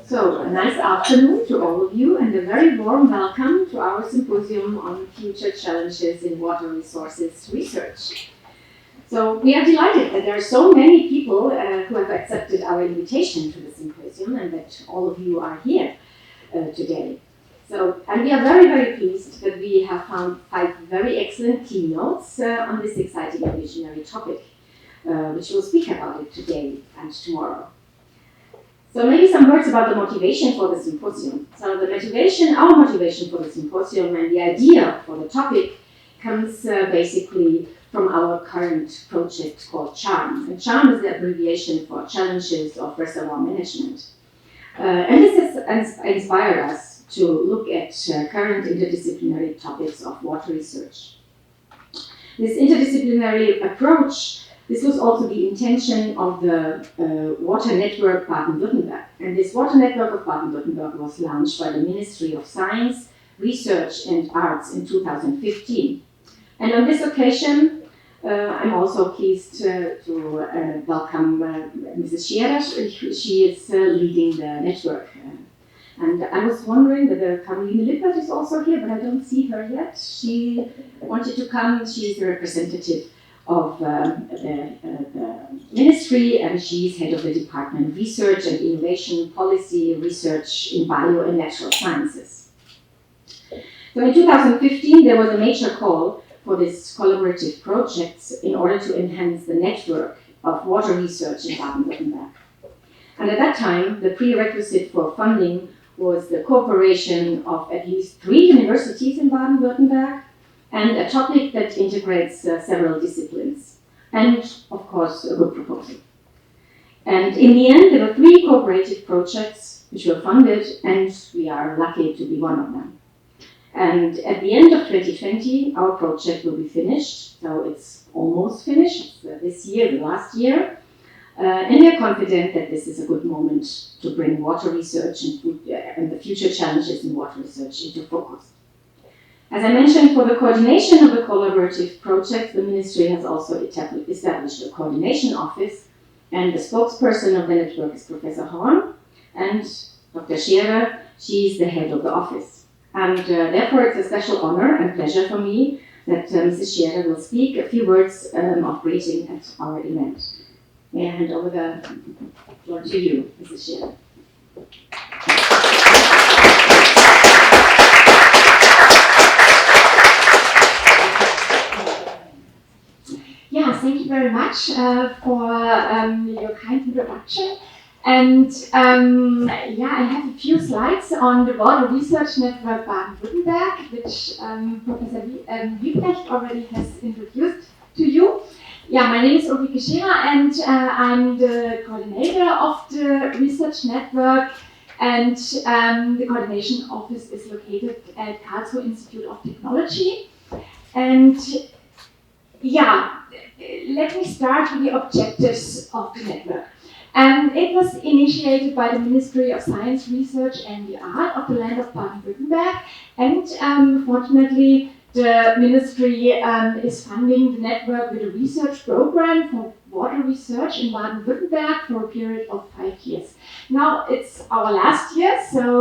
So, a nice afternoon to all of you and a very warm welcome to our symposium on future challenges in water resources research. So, we are delighted that there are so many people who have accepted our invitation to the symposium and that all of you are here today. So, and we are very, very pleased that we have found 5 very excellent keynotes on this exciting and visionary topic, which we'll speak about it today and tomorrow. So maybe some words about the motivation for the symposium. So our motivation for the symposium and the idea for the topic comes basically from our current project called CHARM. And CHARM is the abbreviation for Challenges of Reservoir Management. And this has inspired us to look at current interdisciplinary topics of water research. This interdisciplinary approach, this was also the intention of the Water Network Baden-Württemberg. And this Water Network of Baden-Württemberg was launched by the Ministry of Science, Research and Arts in 2015. And on this occasion, I'm also pleased to welcome Mrs. Scherer. She is leading the network. And I was wondering whether Caroline Lippert is also here, but I don't see her yet. She wanted to come. She's the representative of the ministry, and she's head of the Department Research and Innovation Policy Research in Bio and Natural Sciences. So in 2015, there was a major call for this collaborative projects in order to enhance the network of water research in Baden-Württemberg. And at that time, the prerequisite for funding was the cooperation of at least 3 universities in Baden-Württemberg and a topic that integrates several disciplines, and of course a good proposal. And in the end, there were 3 cooperative projects which were funded, and we are lucky to be one of them. And at the end of 2020, our project will be finished, so it's almost finished. It's this year, the last year. And we are confident that this is a good moment to bring water research and the future challenges in water research into focus. As I mentioned, for the coordination of the collaborative project, the ministry has also established a coordination office, and the spokesperson of the network is Professor Horn, and Dr. Scherer, she is the head of the office. And therefore, it's a special honor and pleasure for me that Mrs. Scherer will speak a few words of greeting at our event. May I hand over the floor to you, Mrs. Scherer. Yeah, thank you very much for your kind introduction. And I have a few slides on the Water Research Network Baden-Württemberg, which Professor Wiebrecht already has introduced to you. Yeah, my name is Ulrike Scherer, and I'm the coordinator of the research network, and the coordination office is located at Karlsruhe Institute of Technology. And let me start with the objectives of the network. It was initiated by the Ministry of Science, Research and the Art of the land of Baden-Württemberg, and fortunately the ministry is funding the network with a research program for water research in Baden-Württemberg for a period of 5 years. Now it's our last year, so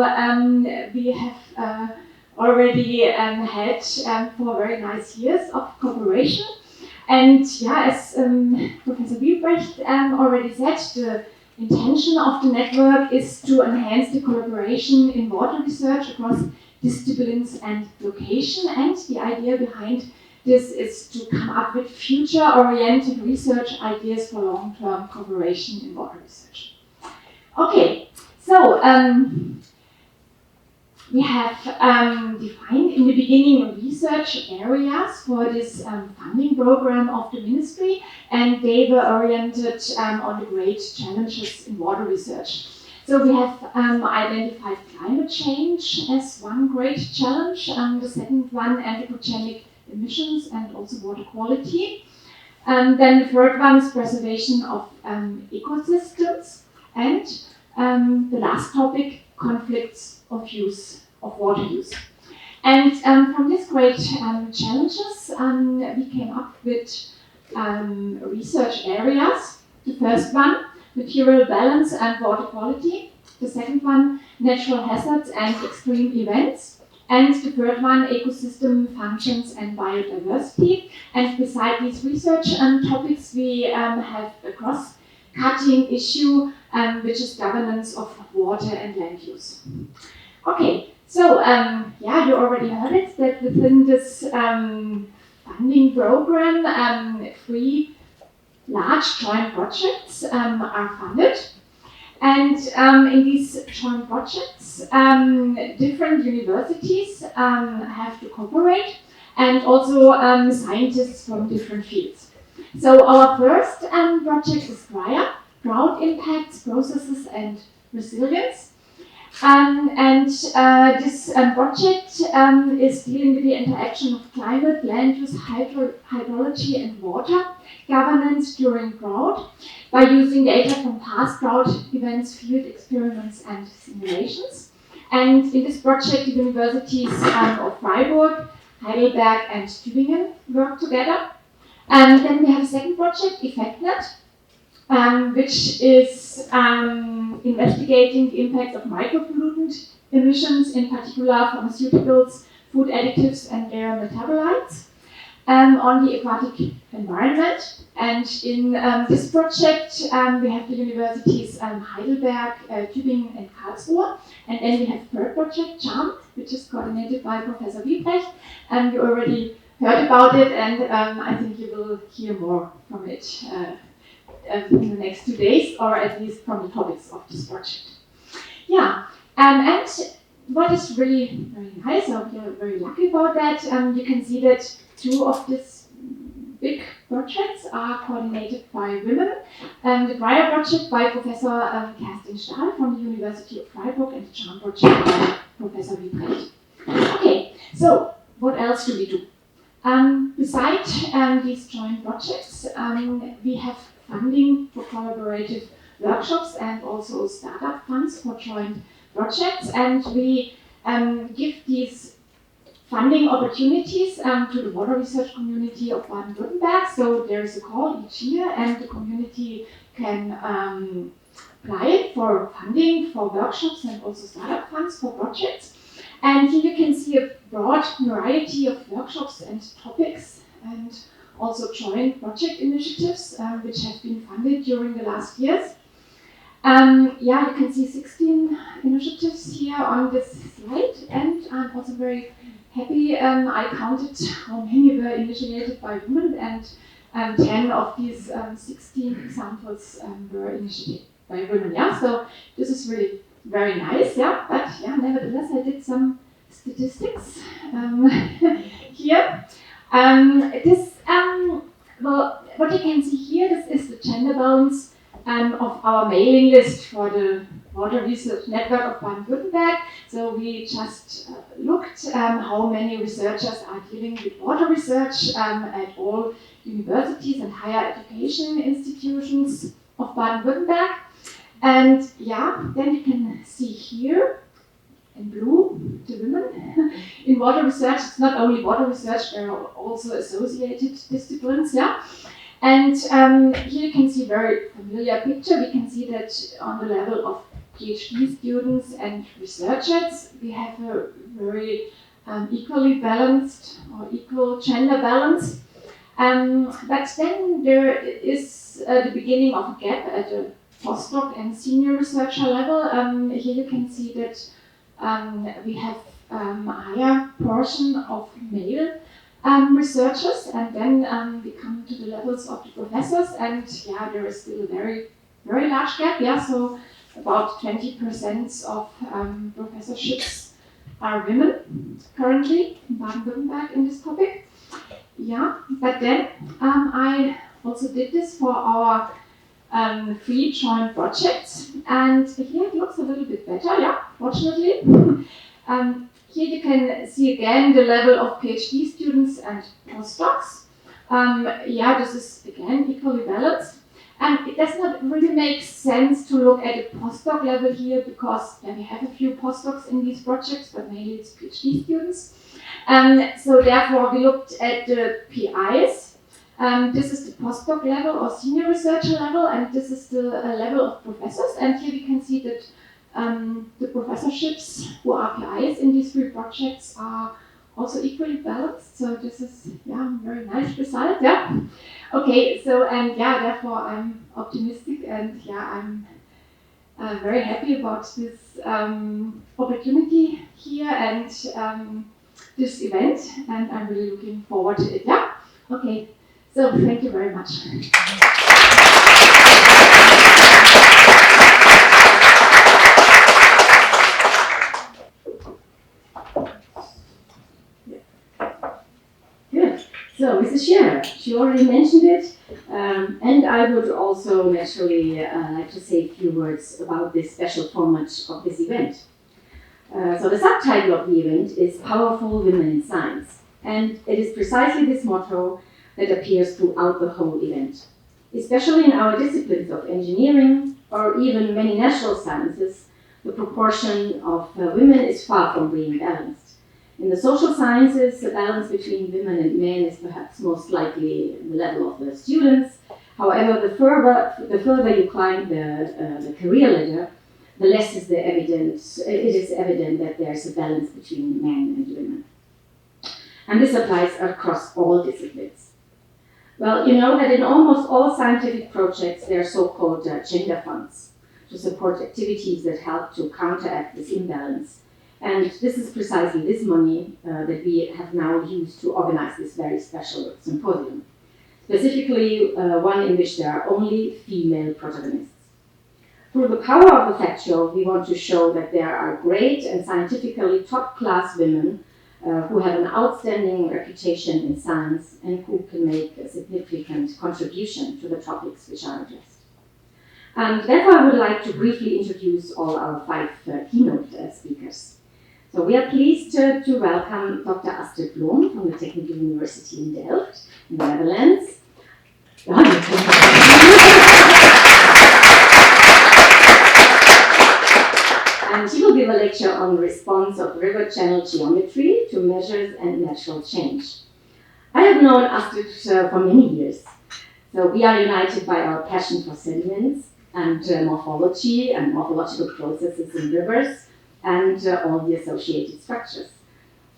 we have already had 4 very nice years of cooperation. And as Professor Wiebrecht already said, the intention of the network is to enhance the collaboration in water research across disciplines and location, and the idea behind this is to come up with future-oriented research ideas for long-term cooperation in water research. Okay, so we have defined in the beginning research areas for this funding program of the ministry, and they were oriented on the great challenges in water research. So we have identified climate change as one great challenge, the second one anthropogenic emissions and also water quality. Then the third one is preservation of ecosystems, and the last topic, conflicts of water use. And from these great challenges, we came up with research areas. The first one material balance and water quality. The second one, natural hazards and extreme events. And the third one, ecosystem functions and biodiversity. And beside these research topics, we have a cross-cutting issue, which is governance of water and land use. Okay, so yeah, you already heard it, that within this funding program, 3 large joint projects are funded. And in these joint projects, different universities have to cooperate, and also scientists from different fields. So our first project is GRIA, Drought Impacts, Processes and Resilience. This project is dealing with the interaction of climate, land use, hydrology and water governance during drought by using data from past drought events, field experiments and simulations. And in this project, the universities of Freiburg, Heidelberg and Tübingen work together. And then we have a second project, EffectNet, which is investigating the impact of micropollutant emissions, in particular pharmaceuticals, food additives and their metabolites, on the aquatic environment. And in this project, we have the universities Heidelberg, Tübingen and Karlsruhe. And then we have third project, CHARM, which is coordinated by Professor Wiebrecht. And you already heard about it, and I think you will hear more from it in the next 2 days, or at least from the topics of this project. Yeah, and what is really very nice, so we are very lucky about that, you can see that 2 of these big projects are coordinated by women. The GRIA project by Professor Kerstin Stahl from the University of Freiburg, and the CHARM project by Professor Wiebrecht. Okay, so what else do we do? Besides these joint projects, we have funding for collaborative workshops and also startup funds for joint projects, and we give these funding opportunities to the water research community of Baden-Württemberg. So there is a call each year, and the community can apply for funding for workshops and also startup funds for projects. And here you can see a broad variety of workshops and topics, and also joint project initiatives which have been funded during the last years. Yeah, you can see 16 initiatives here on this slide, and I'm also very happy. I counted how many were initiated by women, and 10 of these 16 examples were initiated by women. Yeah, so this is really very nice. Yeah, but yeah, nevertheless, I did some statistics here. Well, what you can see here, this is the gender balance of our mailing list for the Water Research Network of Baden-Württemberg. So we just looked how many researchers are dealing with water research at all universities and higher education institutions of Baden-Württemberg. And yeah, then you can see here in blue, the women. In water research, it's not only water research, there are also associated disciplines, yeah. And here you can see a very familiar picture. We can see that on the level of PhD students and researchers, we have a very equally balanced or equal gender balance. But then there is the beginning of a gap at the postdoc and senior researcher level. Here you can see that we have a higher portion of male researchers, and then we come to the levels of the professors, and yeah, there is still a very, very large gap. Yeah, so about 20% of professorships are women currently in Baden-Württemberg in this topic. Yeah, but then I also did this for our 3 joint projects, and here it looks a little bit better, yeah, fortunately. Here you can see again the level of PhD students and postdocs. Yeah, this is again equally balanced. And it does not really make sense to look at a postdoc level here, because yeah, we have a few postdocs in these projects, but mainly it's PhD students. So therefore we looked at the PIs This is the postdoc level or senior researcher level, and this is the level of professors. And here we can see that the professorships who are PIs in these three projects are also equally balanced. So this is very nice result. Yeah. Okay. So therefore I'm optimistic, and I'm very happy about this opportunity here and this event, and I'm really looking forward to it. Yeah. Okay. So thank you very much. Good. So, Mrs. Scherer, she already mentioned it, and I would also naturally like to say a few words about this special format of this event. So the subtitle of the event is Powerful Women in Science, and it is precisely this motto that appears throughout the whole event. Especially in our disciplines of engineering or even many natural sciences, the proportion of women is far from being balanced. In the social sciences, the balance between women and men is perhaps most likely the level of the students. However, the further you climb the career ladder, the less it is evident that there's a balance between men and women. And this applies across all disciplines. Well, you know that in almost all scientific projects, there are so-called gender funds to support activities that help to counteract this imbalance. And this is precisely this money that we have now used to organize this very special symposium. Specifically, one in which there are only female protagonists. Through the power of the factual, we want to show that there are great and scientifically top-class women who have an outstanding reputation in science and who can make a significant contribution to the topics which are addressed. And therefore, I would like to briefly introduce all our 5 keynote speakers. So we are pleased to welcome Dr. Astrid Blom from the Technical University in Delft, in the Netherlands. And she will give a lecture on the response of river channel geometry to measures and natural change. I have known Astrid for many years. So we are united by our passion for sediments and morphology and morphological processes in rivers and all the associated structures.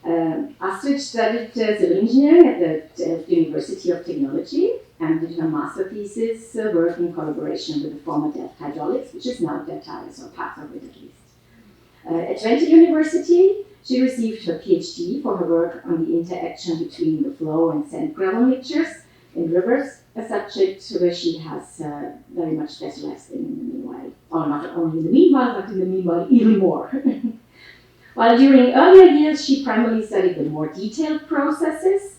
Astrid studied civil engineering at the University of Technology and did her master thesis work in collaboration with the former Delft Hydraulics, which is now Delft or part of it at least. At Twente University, she received her PhD for her work on the interaction between the flow and sand gravel mixtures in rivers, a subject where she has very much specialized in the meanwhile, or not only in the meanwhile, but in the meanwhile even more. While during earlier years, she primarily studied the more detailed processes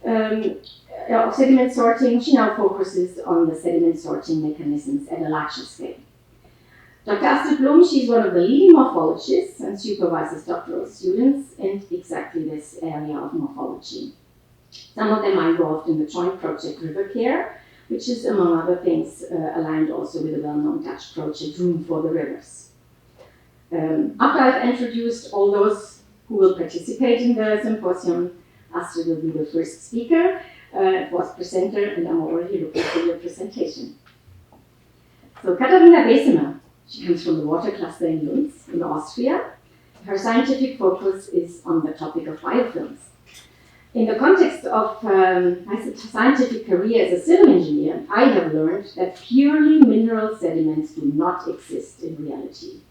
of sediment sorting, she now focuses on the sediment sorting mechanisms at a larger scale. Dr. Astrid Blom, she's one of the leading morphologists and supervises doctoral students in exactly this area of morphology. Some of them are involved in the joint project River Care, which is, among other things, aligned also with the well-known Dutch project Room for the Rivers. After I've introduced all those who will participate in the symposium, Astrid will be the first speaker, first presenter, and I'm already looking for your presentation. So Katharina Besemer, she comes from the water cluster in Linz, in Austria. Her scientific focus is on the topic of biofilms. In the context of my scientific career as a civil engineer, I have learned that purely mineral sediments do not exist in reality.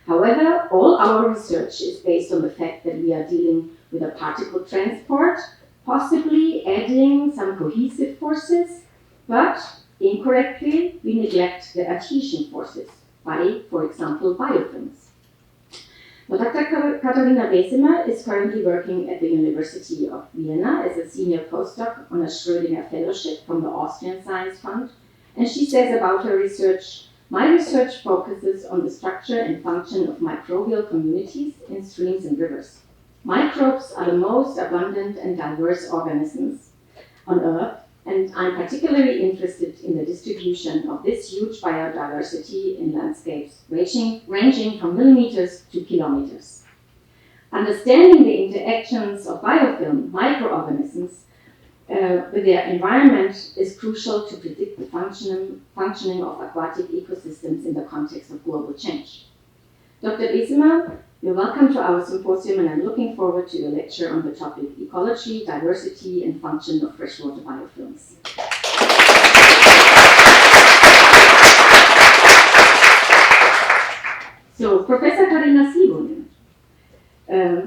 However, all our research is based on the fact that we are dealing with a particle transport, possibly adding some cohesive forces, but incorrectly we neglect the adhesion forces by, for example, biofilms. Well, Dr. Katharina Besemer is currently working at the University of Vienna as a senior postdoc on a Schrödinger Fellowship from the Austrian Science Fund, and she says about her research, my research focuses on the structure and function of microbial communities in streams and rivers. Microbes are the most abundant and diverse organisms on Earth, and I'm particularly interested in the distribution of this huge biodiversity in landscapes ranging from millimeters to kilometers. Understanding the interactions of biofilm microorganisms with their environment is crucial to predict the functioning of aquatic ecosystems in the context of global change. Dr. Bessemer, you're welcome to our symposium, and I'm looking forward to your lecture on the topic ecology, diversity, and function of freshwater biofilms. So, Professor Karina Sivonen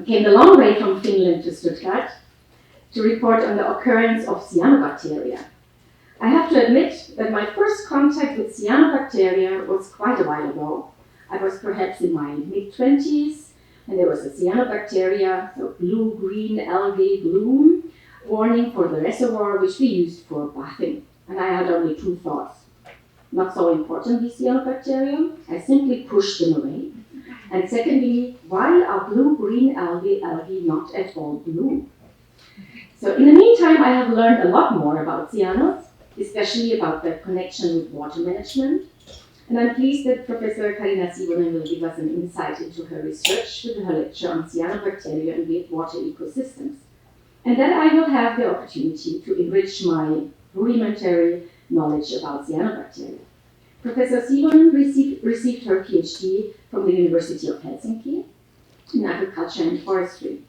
came a long way from Finland to Stuttgart to report on the occurrence of Cyanobacteria. I have to admit that my first contact with Cyanobacteria was quite a while ago. I was perhaps in my mid-20s, and there was a Cyanobacteria, so blue-green algae bloom, warning for the reservoir which we used for bathing. And I had only two thoughts. Not so important, these Cyanobacteria. I simply pushed them away. And secondly, why are blue-green algae not at all blue? So in the meantime, I have learned a lot more about cyanos, especially about their connection with water management. And I'm pleased that Professor Karina Sivonen will give us an insight into her research with her lecture on Cyanobacteria and water ecosystems. And that I will have the opportunity to enrich my rudimentary knowledge about Cyanobacteria. Professor Sivonen received her PhD from the University of Helsinki in agriculture and forestry.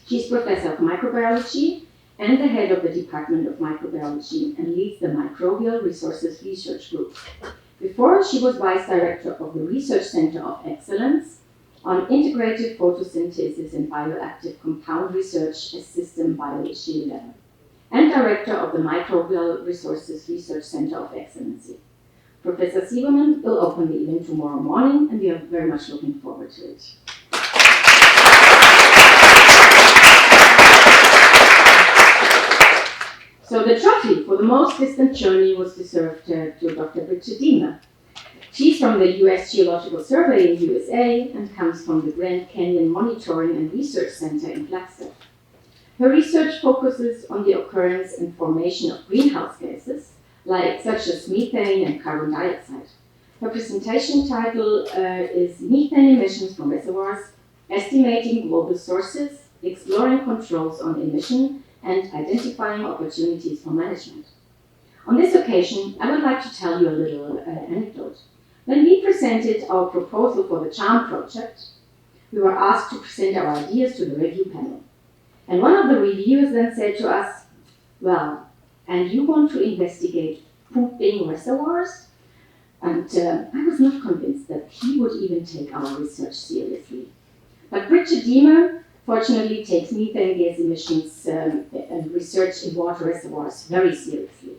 She is professor of microbiology and the head of the Department of Microbiology and leads the Microbial Resources Research Group. Before, she was vice director of the Research Center of Excellence on integrated photosynthesis and bioactive compound research at System Biology 11, and director of the Microbial Resources Research Center of Excellency. Professor Sivonen will open the event tomorrow morning, and we are very much looking forward to it. So the trophy for the most distant journey was reserved to Dr. Bridget Diemer. She's from the US Geological Survey in USA and comes from the Grand Canyon Monitoring and Research Center in Flagstaff. Her research focuses on the occurrence and formation of greenhouse gases, such as methane and carbon dioxide. Her presentation title is Methane Emissions from Reservoirs, Estimating Global Sources, Exploring Controls on Emission, and identifying opportunities for management. On this occasion, I would like to tell you a little anecdote. When we presented our proposal for the CHARM project, we were asked to present our ideas to the review panel. And one of the reviewers then said to us, well, and you want to investigate pooping reservoirs? And I was not convinced that he would even take our research seriously. But Bridget Diemer fortunately takes methane gas emissions and research in water reservoirs very seriously.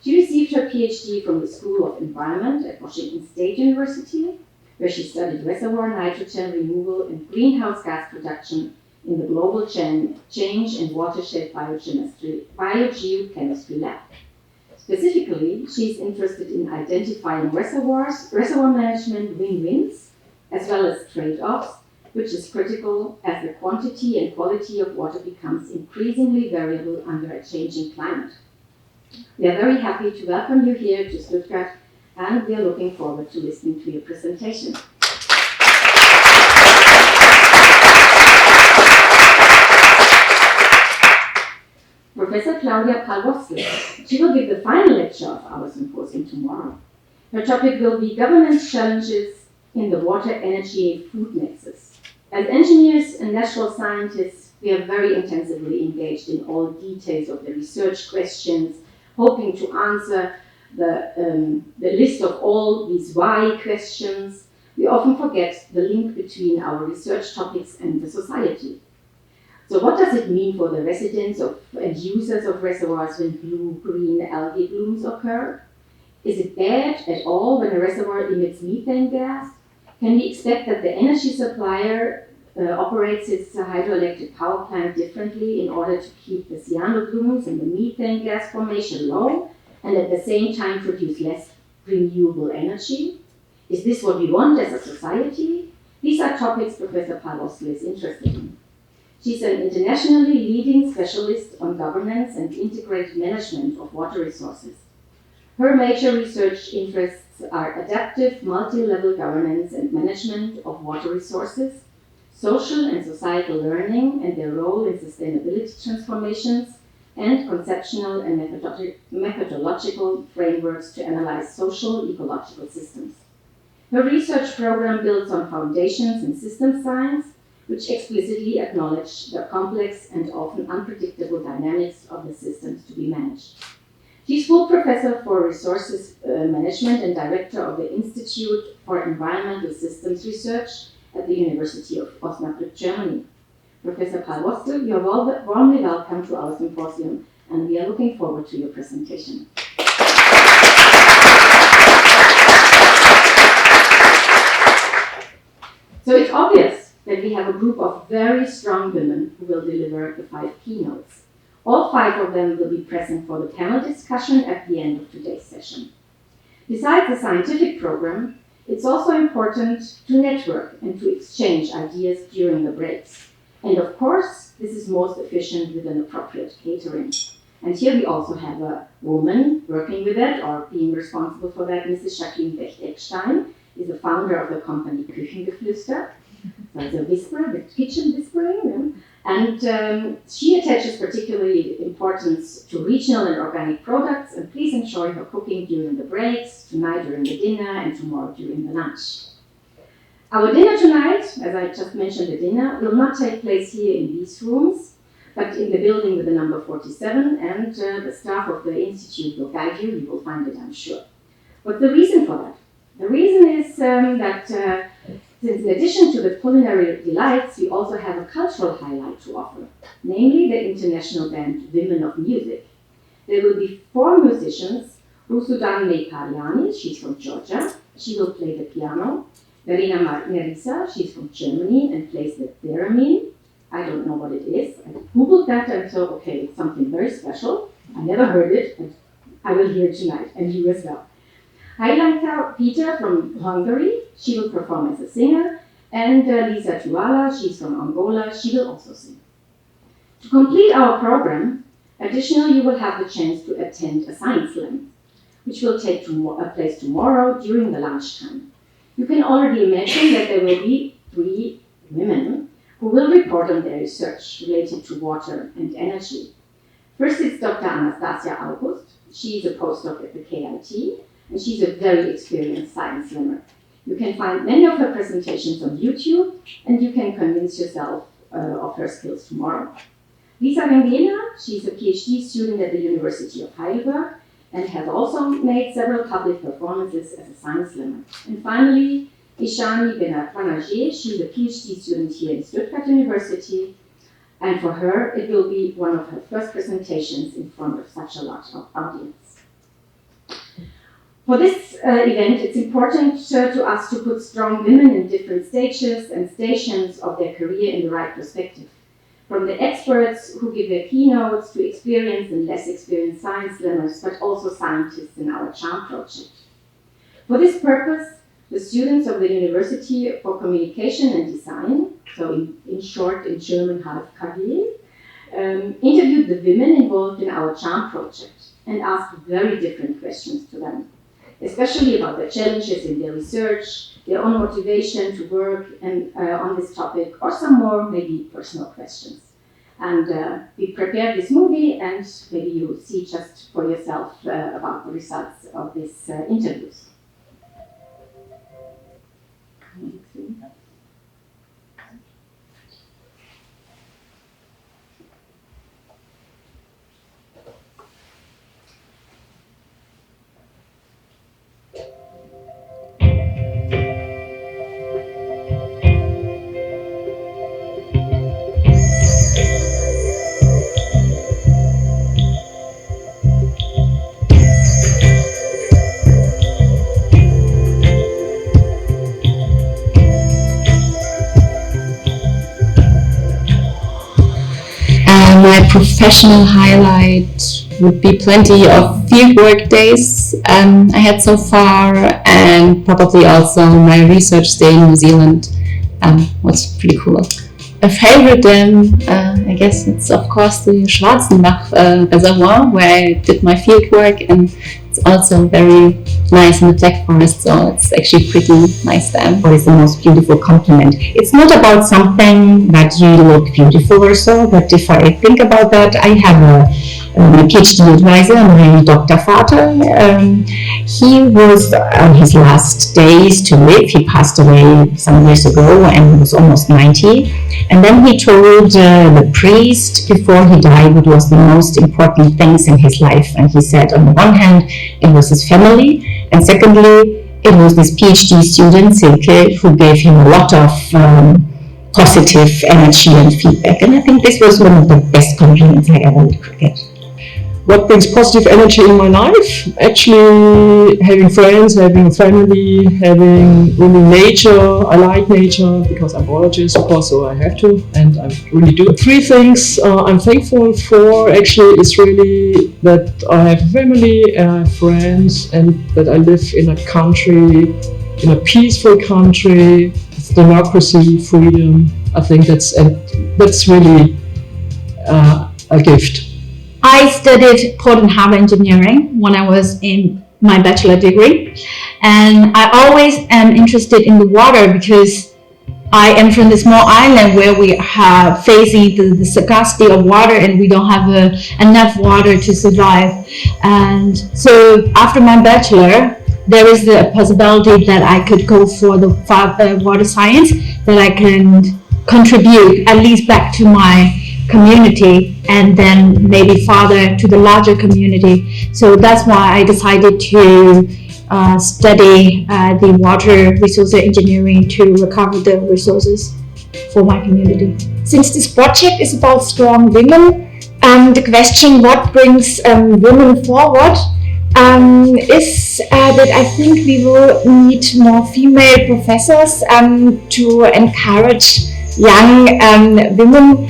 She received her PhD from the School of Environment at Washington State University, where she studied reservoir nitrogen removal and greenhouse gas production in the Global Change and Watershed Biogeochemistry Lab. Specifically, she is interested in identifying reservoir management win-wins, as well as trade-offs, which is critical as the quantity and quality of water becomes increasingly variable under a changing climate. We are very happy to welcome you here to Stuttgart, and we are looking forward to listening to your presentation. Professor Claudia Palwowski, she will give the final lecture of our symposium tomorrow. Her topic will be Governance Challenges in the Water-Energy-Food Nexus. As engineers and natural scientists, we are very intensively engaged in all details of the research questions, hoping to answer the list of all these why questions. We often forget the link between our research topics and the society. So what does it mean for the residents and users of reservoirs when blue-green algae blooms occur? Is it bad at all when a reservoir emits methane gas? Can we expect that the energy supplier operates its hydroelectric power plant differently in order to keep the cyano blooms and the methane gas formation low and at the same time produce less renewable energy? Is this what we want as a society? These are topics Professor Palwowski is interested in. She's an internationally leading specialist on governance and integrated management of water resources. Her major research interests are adaptive multi-level governance and management of water resources, social and societal learning and their role in sustainability transformations, and conceptual and methodological frameworks to analyze social ecological systems. Her research program builds on foundations in system science, which explicitly acknowledge the complex and often unpredictable dynamics of the systems to be managed. She's full professor for resources management and director of the Institute for Environmental Systems Research at the University of Osnabrück, Germany. Professor Paul Wostel, you're warmly welcome to our symposium, and we are looking forward to your presentation. So it's obvious that we have a group of very strong women who will deliver the 5 keynotes. All 5 of them will be present for the panel discussion at the end of today's session. Besides the scientific program, it's also important to network and to exchange ideas during the breaks. And of course, this is most efficient with an appropriate catering. And here we also have a woman working with that, or being responsible for that. Mrs. Jacqueline Becht-Eckstein is the founder of the company Küchengeflüster. So it's a whisper, the kitchen whispering. Yeah? And she attaches particularly importance to regional and organic products, and please enjoy her cooking during the breaks, tonight during the dinner, and tomorrow during the lunch. Our dinner tonight, as I just mentioned, the dinner will not take place here in these rooms, but in the building with the number 47, and the staff of the Institute will guide you. You will find it, I'm sure. What's the reason for that? The reason is that since in addition to the culinary delights, we also have a cultural highlight to offer, namely the international band Women of Music. There will be 4 musicians: Rusudan Meikariani, she's from Georgia, she will play the piano. Verena Marisa, she's from Germany and plays the theremin. I don't know what it is. I googled that and thought, okay, it's something very special. I never heard it, but I will hear it tonight, and you as well. Heilanka Peter from Hungary, she will perform as a singer, and Lisa Tuala, she's from Angola, she will also sing. To complete our program, additionally, you will have the chance to attend a science slam, which will take place tomorrow during the lunchtime. You can already imagine that there will be 3 women who will report on their research related to water and energy. First is Dr. Anastasia August. She's a postdoc at the KIT, and she's a very experienced science slammer. You can find many of her presentations on YouTube, and you can convince yourself of her skills tomorrow. Lisa Wengena, she's a PhD student at the University of Heidelberg, and has also made several public performances as a science slammer. And finally, Ishani Banerjee, she's a PhD student here in Stuttgart University, and for her, it will be one of her first presentations in front of such a large audience. For this event, it's important to us to put strong women in different stages and stations of their career in the right perspective. From the experts who give their keynotes to experienced and less experienced science slammers, but also scientists in our CHARM project. For this purpose, the students of the University for Communication and Design, so in short in German HfK+G, interviewed the women involved in our CHARM project and asked very different questions to them, especially about the challenges in their research, their own motivation to work on this topic, or some more maybe personal questions. And we prepared this movie, and maybe you see just for yourself about the results of these interviews. My professional highlight would be plenty of fieldwork days I had so far, and probably also my research stay in New Zealand was pretty cool. A favorite dam, I guess it's of course the Schwarzenbach Reservoir, where I did my fieldwork, and it's also very nice in the Black Forest, so it's actually pretty nice dam. What is the most beautiful compliment? It's not about something that you look beautiful or so, but if I think about that, I have my PhD advisor, my Dr. Vater. He was on his last days to live. He passed away some years ago and he was almost 90. And then he told the priest before he died what was the most important things in his life. And he said, on the one hand, it was his family, and secondly, it was this PhD student, Silke, who gave him a lot of positive energy and feedback. And I think this was one of the best compliments I ever could get. What brings positive energy in my life? Actually, having friends, having family, having really nature. I like nature because I'm a biologist, of course, so I have to, and I really do. Three things I'm thankful for actually is really that I have family and I have friends, and that I live in a country, in a peaceful country, with democracy, freedom. I think that's really a gift. I studied port and harbor engineering when I was in my bachelor degree, and I always am interested in the water because I am from the small island where we are facing the scarcity of water and we don't have enough water to survive. And so after my bachelor, there is the possibility that I could go for the water science, that I can contribute at least back to my community and then maybe further to the larger community. So that's why I decided to study the water resource engineering to recover the resources for my community. Since this project is about strong women, the question what brings women forward is that I think we will need more female professors to encourage young women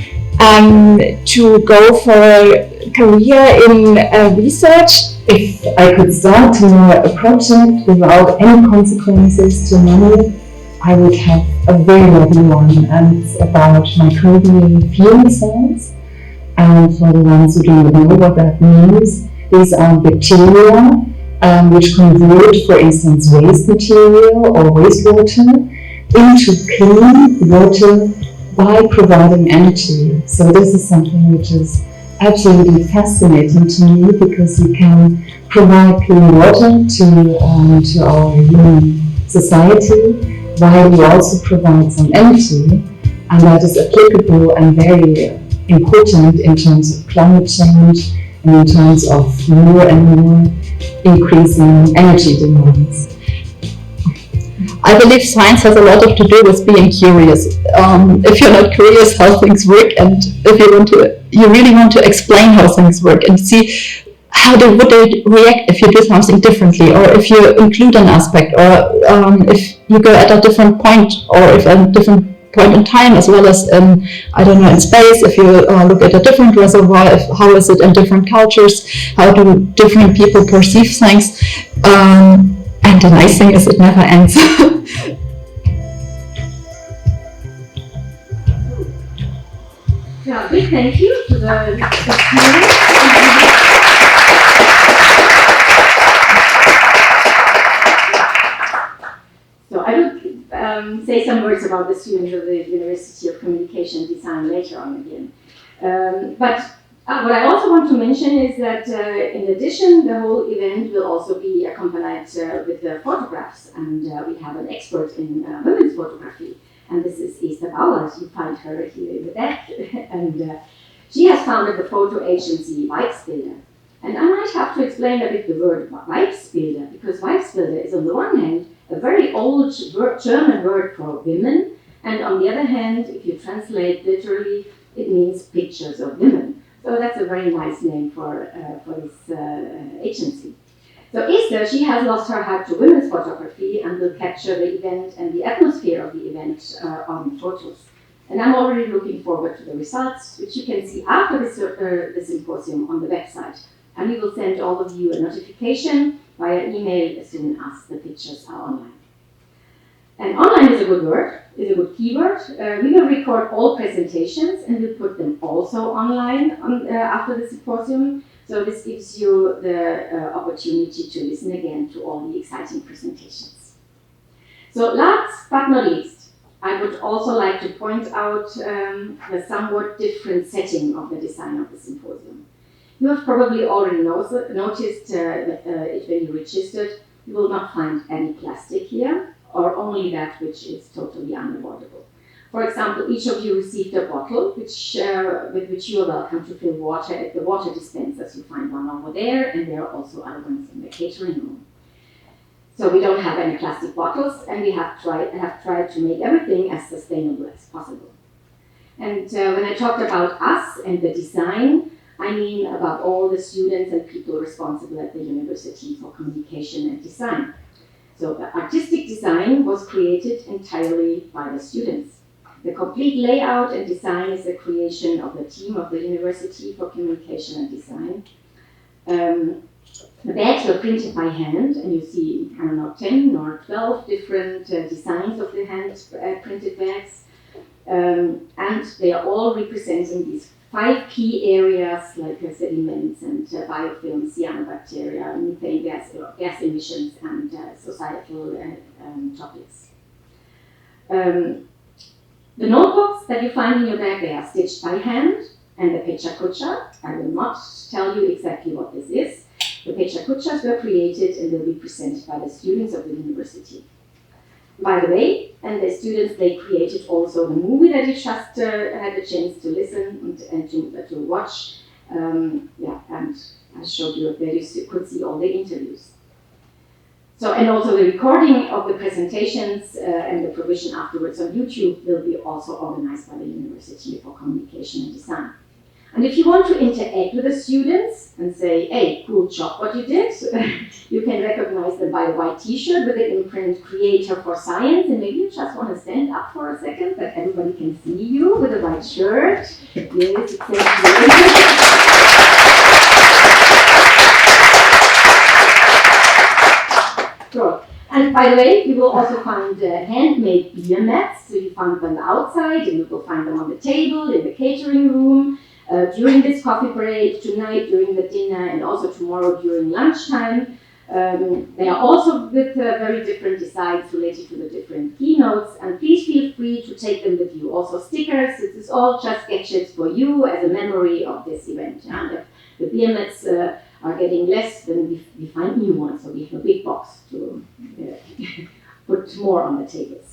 to go for a career in research. If I could start a project without any consequences to money, I would have a very lovely one, and it's about microbial fuel cells. And for the ones who don't know what that means, these are bacteria which convert, for instance, waste material or wastewater into clean water by providing energy. So this is something which is absolutely fascinating to me, because you can provide clean water to our human society while we also provide some energy, and that is applicable and very important in terms of climate change and in terms of more and more increasing energy demands. I believe science has a lot to do with being curious. If you're not curious how things work, and if you really want to explain how things work and see how would they react if you do something differently, or if you include an aspect, or if you go at a different point, or if at a different point in time, as well as in space, if you look at a different reservoir, how is it in different cultures, how do different people perceive things, and the nice thing is it never ends. Yeah, big thank you to the So I will say some words about the students of the University of Communication Design later on again. But what I also want to mention is that in addition, the whole event will also be accompanied with photographs, and we have an expert in women's photography, and this is Esther Bauer. You find her here in the back, and she has founded the photo agency Weibsbilder. And I might have to explain a bit the word Weibsbilder, because Weibsbilder is on the one hand a very old German word for women, and on the other hand, if you translate literally, it means pictures of women. So that's a very nice name for this agency. So Esther, she has lost her heart to women's photography and will capture the event and the atmosphere of the event on photos. And I'm already looking forward to the results, which you can see after the symposium on the website. And we will send all of you a notification via email as soon as the pictures are online. And online is a good word, is a good keyword. We will record all presentations and we'll put them also online after the symposium. So this gives you the opportunity to listen again to all the exciting presentations. So last but not least, I would also like to point out the somewhat different setting of the design of the symposium. You have probably already noticed that when you registered, you will not find any plastic here, or only that which is totally unavoidable. For example, each of you received a bottle with which you are welcome to fill water at the water dispensers. You find one over there, and there are also other ones in the catering room. So we don't have any plastic bottles, and we have tried to make everything as sustainable as possible. And when I talked about us and the design, I mean about all the students and people responsible at the University for Communication and Design. So the artistic design was created entirely by the students. The complete layout and design is a creation of the team of the University for Communication and Design. The bags were printed by hand, and you see, I don't know, 10 or 12 different designs of the hand printed bags. And they are all representing these 5 key areas like sediments and biofilms, cyanobacteria, methane gas emissions, and societal topics. The notebooks that you find in your bag, they are stitched by hand, and the pecha-kucha, I will not tell you exactly what this is. The pecha-kuchas were created and will be presented by the students of the university. By the way, and the students, they created also the movie that you just had a chance to listen and to watch. And I showed you there you could see all the interviews. So, and also the recording of the presentations and the provision afterwards on YouTube will be also organized by the University for Communication and Design. And if you want to interact with the students and say, hey, cool job what you did, you can recognize them by a white t-shirt with the imprint Creator for Science, and maybe you just want to stand up for a second that everybody can see you with a white shirt. Yes, exactly. Sure. And by the way, you will also find handmade beer mats. So you find them outside, and you will find them on the table, in the catering room, during this coffee break, tonight during the dinner, and also tomorrow during lunchtime. They are also with very different designs related to the different keynotes. And please feel free to take them with you. Also stickers. This is all just gadgets for you as a memory of this event. Yeah? If the beer mats are getting less, then we find new ones. So we have a big box to put more on the tables.